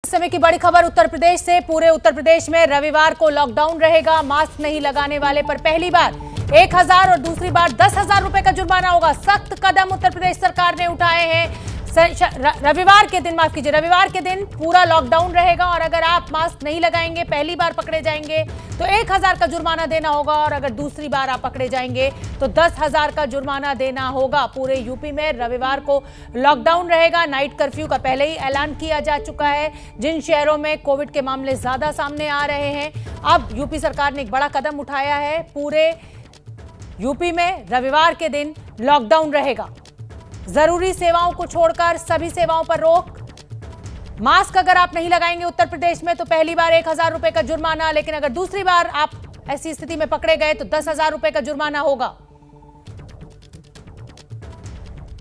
इस समय की बड़ी खबर उत्तर प्रदेश से। पूरे उत्तर प्रदेश में रविवार को लॉकडाउन रहेगा। मास्क नहीं लगाने वाले पर पहली बार 1000 और दूसरी बार 10,000 रुपए का जुर्माना होगा। सख्त कदम उत्तर प्रदेश सरकार ने उठाए हैं। रविवार के दिन पूरा लॉकडाउन रहेगा और अगर आप मास्क नहीं लगाएंगे, पहली बार पकड़े जाएंगे तो 1000 का जुर्माना देना होगा और अगर दूसरी बार आप पकड़े जाएंगे तो 10,000 का जुर्माना देना होगा। पूरे यूपी में रविवार को लॉकडाउन रहेगा। नाइट कर्फ्यू का पहले ही ऐलान किया जा चुका है। जिन शहरों में कोविड के मामले ज्यादा सामने आ रहे हैं, अब यूपी सरकार ने एक बड़ा कदम उठाया है। पूरे यूपी में रविवार के दिन लॉकडाउन रहेगा। जरूरी सेवाओं को छोड़कर सभी सेवाओं पर रोक। मास्क अगर आप नहीं लगाएंगे उत्तर प्रदेश में तो पहली बार 1000 रुपए का जुर्माना, लेकिन अगर दूसरी बार आप ऐसी स्थिति में पकड़े गए तो 10,000 रुपए का जुर्माना होगा।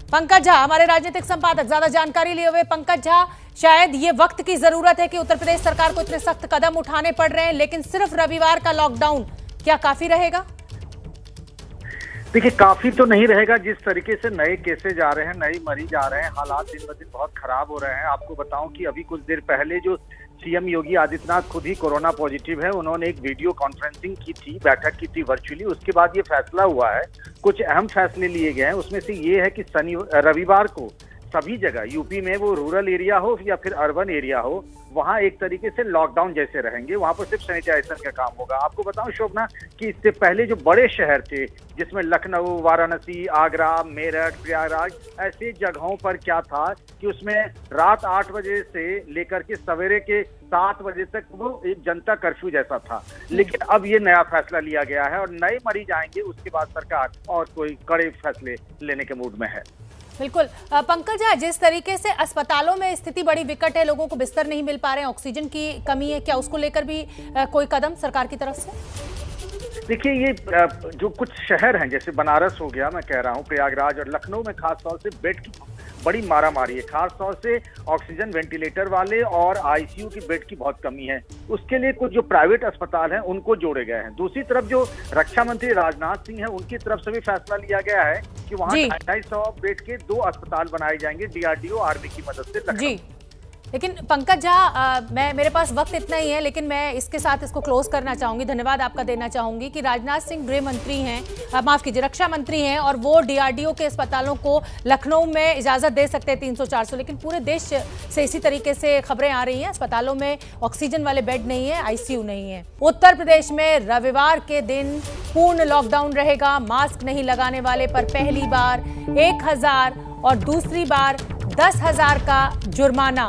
पंकज झा हमारे राजनीतिक संपादक, ज्यादा जानकारी लिए हुए। पंकज झा, शायद ये वक्त की जरूरत है कि उत्तर प्रदेश सरकार को इतने सख्त कदम उठाने पड़ रहे हैं, लेकिन सिर्फ रविवार का लॉकडाउन क्या काफी रहेगा? देखिए, काफी तो नहीं रहेगा। जिस तरीके से नए केसेज आ रहे हैं, नए मरीज आ रहे हैं, हालात दिन ब दिन बहुत खराब हो रहे हैं। आपको बताऊं कि अभी कुछ देर पहले जो सीएम योगी आदित्यनाथ खुद ही कोरोना पॉजिटिव है, उन्होंने एक वीडियो कॉन्फ्रेंसिंग की थी, बैठक की थी वर्चुअली। उसके बाद ये फैसला हुआ है, कुछ अहम फैसले लिए गए हैं। उसमें से ये है कि रविवार को सभी जगह यूपी में, वो रूरल एरिया हो या फिर अर्बन एरिया हो, वहां एक तरीके से लॉकडाउन जैसे रहेंगे। वहां पर सिर्फ सैनिटाइजेशन का काम होगा। आपको बताऊं शोभना कि इससे पहले जो बड़े शहर थे, जिसमें लखनऊ, वाराणसी, आगरा, मेरठ, प्रयागराज, ऐसे जगहों पर क्या था कि उसमें रात 8 बजे से लेकर के सवेरे के 7 बजे तक वो एक जनता कर्फ्यू जैसा था। लेकिन अब ये नया फैसला लिया गया है और नए मरीज आएंगे, उसके बाद सरकार और कोई कड़े फैसले लेने के मूड में है। बिल्कुल पंकज, जिस तरीके से अस्पतालों में स्थिति बड़ी विकट है, लोगों को बिस्तर नहीं मिल पा रहे हैं, ऑक्सीजन की कमी है, क्या उसको लेकर भी कोई कदम सरकार की तरफ से? देखिए, ये जो कुछ शहर हैं, जैसे बनारस हो गया, मैं कह रहा हूँ प्रयागराज और लखनऊ में खास तौर से बेड की बड़ी मारामारी है। खास तौर से ऑक्सीजन वेंटिलेटर वाले और आईसीयू की बेड की बहुत कमी है। उसके लिए कुछ जो प्राइवेट अस्पताल हैं उनको जोड़े गए हैं। दूसरी तरफ जो रक्षा मंत्री राजनाथ सिंह है, उनकी तरफ से भी फैसला लिया गया है कि वहाँ 250 बेड के 2 अस्पताल बनाए जाएंगे डीआरडीओ आर्मी की मदद से। लेकिन पंकज झा, मेरे पास वक्त इतना ही है, लेकिन मैं इसके साथ इसको क्लोज करना चाहूंगी, धन्यवाद आपका देना चाहूंगी कि राजनाथ सिंह गृह मंत्री हैं, माफ कीजिए रक्षा मंत्री हैं, और वो डीआरडीओ के अस्पतालों को लखनऊ में इजाजत दे सकते हैं 300-400, लेकिन पूरे देश से इसी तरीके से खबरें आ रही हैं, अस्पतालों में ऑक्सीजन वाले बेड नहीं है, आईसीयू नहीं है। उत्तर प्रदेश में रविवार के दिन पूर्ण लॉकडाउन रहेगा। मास्क नहीं लगाने वाले पर पहली बार 1000 और दूसरी बार 10,000 का जुर्माना।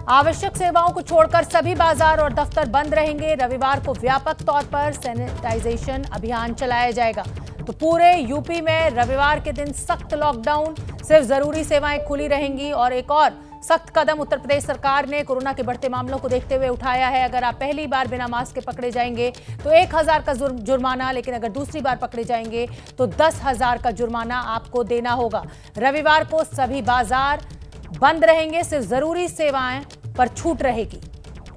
आवश्यक सेवाओं को छोड़कर सभी बाजार और दफ्तर बंद रहेंगे। रविवार को व्यापक तौर पर सैनिटाइजेशन अभियान चलाया जाएगा। तो पूरे यूपी में रविवार के दिन सख्त लॉकडाउन, सिर्फ जरूरी सेवाएं खुली रहेंगी। और एक और सख्त कदम उत्तर प्रदेश सरकार ने कोरोना के बढ़ते मामलों को देखते हुए उठाया है। अगर आप पहली बार बिना मास्क के पकड़े जाएंगे तो 1000 का जुर्माना, लेकिन अगर दूसरी बार पकड़े जाएंगे तो 10,000 का जुर्माना आपको देना होगा। रविवार को सभी बाजार बंद रहेंगे, सिर्फ जरूरी सेवाएं पर छूट रहेगी।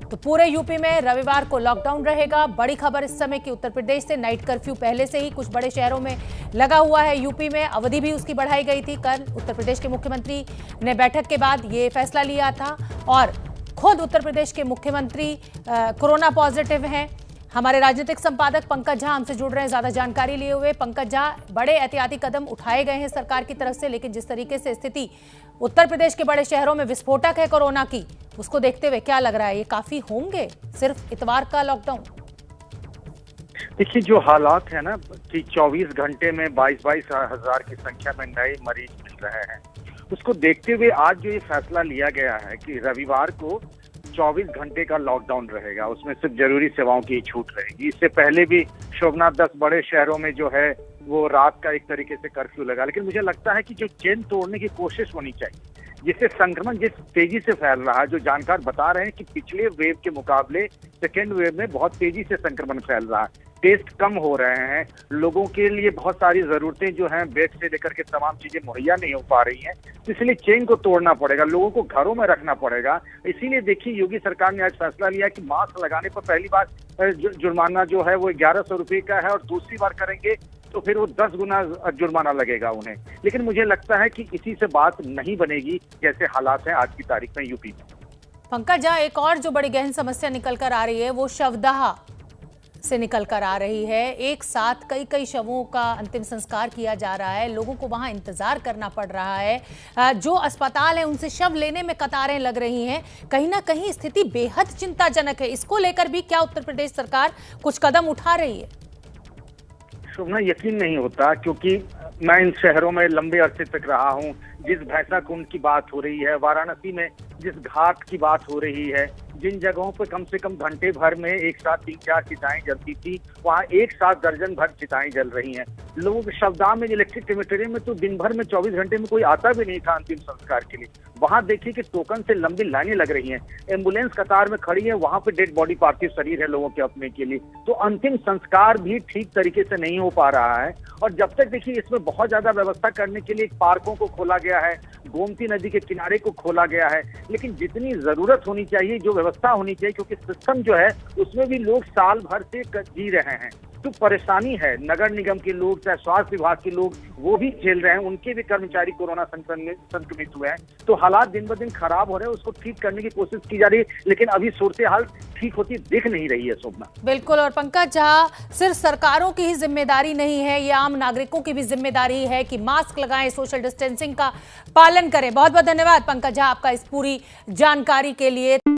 तो पूरे यूपी में रविवार को लॉकडाउन रहेगा। बड़ी खबर इस समय की उत्तर प्रदेश से। नाइट कर्फ्यू पहले से ही कुछ बड़े शहरों में लगा हुआ है। यूपी में अवधि भी उसकी बढ़ाई गई थी। कल उत्तर प्रदेश के मुख्यमंत्री ने बैठक के बाद ये फैसला लिया था और खुद उत्तर प्रदेश के मुख्यमंत्री कोरोना पॉजिटिव हैं। हमारे राजनीतिक संपादक पंकज झा हमसे जुड़ रहे हैं ज्यादा जानकारी लिए हुए। पंकज झा, बड़े एहतियाती कदम उठाए गए हैं सरकार की तरफ से, लेकिन जिस तरीके से स्थिति उत्तर प्रदेश के बड़े शहरों में विस्फोटक है कोरोना की, उसको देखते हुए क्या लग रहा है, ये काफी होंगे सिर्फ इतवार का लॉकडाउन? देखिए, जो हालात है ना कि 24 घंटे में 22 हजार की संख्या में नए मरीज मिल रहे हैं, उसको देखते हुए आज जो ये फैसला लिया गया है कि रविवार को 24 घंटे का लॉकडाउन रहेगा, उसमें सिर्फ जरूरी सेवाओं की छूट रहेगी। इससे पहले भी शोभना 10 बड़े शहरों में जो है वो रात का एक तरीके से कर्फ्यू लगा। लेकिन मुझे लगता है कि जो चेन तोड़ने की कोशिश होनी चाहिए, जिससे संक्रमण जिस तेजी से फैल रहा है, जो जानकार बता रहे हैं कि पिछले वेव के मुकाबले सेकेंड वेव में बहुत तेजी से संक्रमण फैल रहा है, टेस्ट कम हो रहे हैं, लोगों के लिए बहुत सारी जरूरतें जो हैं बेड से लेकर के तमाम चीजें मुहैया नहीं हो पा रही हैं, तो इसलिए चेन को तोड़ना पड़ेगा, लोगों को घरों में रखना पड़ेगा। इसीलिए देखिए, योगी सरकार ने आज फैसला लिया कि मास्क लगाने पर पहली बार जुर्माना जो है वो 1100 रुपये का है और दूसरी बार करेंगे तो फिर वो 10 गुना जुर्माना लगेगा उन्हें। लेकिन मुझे लगता है कि इसी से बात नहीं बनेगी जैसे हालात हैं आज की तारीख में यूपी में। पंकज झा, एक और जो बड़ी गहन समस्या निकल कर आ रही है वो शवदाह से निकल कर आ रही है। एक साथ कई कई शवों का अंतिम संस्कार किया जा रहा है, लोगों को वहां इंतजार करना पड़ रहा है, जो अस्पताल है उनसे शव लेने में कतारें लग रही हैं। कहीं ना कहीं स्थिति बेहद चिंताजनक है। इसको लेकर भी क्या उत्तर प्रदेश सरकार कुछ कदम उठा रही है? शुभना, यकीन नहीं होता, क्योंकि मैं इन शहरों में लंबे अरसे तक रहा हूँ। जिस भैंसा कुंड की बात हो रही है, वाराणसी में जिस घाट की बात हो रही है, जिन जगहों पर कम से कम घंटे भर में एक साथ 3-4 चिताएं जलती थी, वहाँ एक साथ दर्जन भर चिताएं जल रही हैं। लोगों के शवदाह में, इलेक्ट्रिक क्रेमेटोरियम में तो दिन भर में 24 घंटे में कोई आता भी नहीं था अंतिम संस्कार के लिए। वहां देखिए कि टोकन से लंबी लाइनें लग रही हैं, एम्बुलेंस कतार में खड़ी है, वहां पे डेड बॉडी, पार्थिव शरीर है लोगों के अपने के लिए। तो अंतिम संस्कार भी ठीक तरीके से नहीं हो पा रहा है। और जब तक देखिए इसमें बहुत ज्यादा व्यवस्था करने के लिए पार्कों को खोला गया है, गोमती नदी के किनारे को खोला गया है, लेकिन जितनी जरूरत होनी चाहिए, जो व्यवस्था होनी चाहिए, क्योंकि सिस्टम जो है उसमें भी लोग साल भर से जी रहे हैं, तो परेशानी है। नगर निगम के लोग, चाहे स्वास्थ्य विभाग के लोग, वो भी झेल रहे हैं, उनके भी कर्मचारी कोरोना संक्रमित हुए हैं। तो हालात दिन ब दिन खराब हो रहे हैं, उसको ठीक करने की कोशिश की जा रही है, लेकिन अभी सूरत हाल ठीक होती दिख नहीं रही है शोभना। बिल्कुल। और पंकज झा, सिर्फ सरकारों की ही जिम्मेदारी नहीं है, ये आम नागरिकों की भी जिम्मेदारी है कि मास्क लगाएं, सोशल डिस्टेंसिंग का पालन करें। बहुत बहुत धन्यवाद पंकज झा आपका इस पूरी जानकारी के लिए।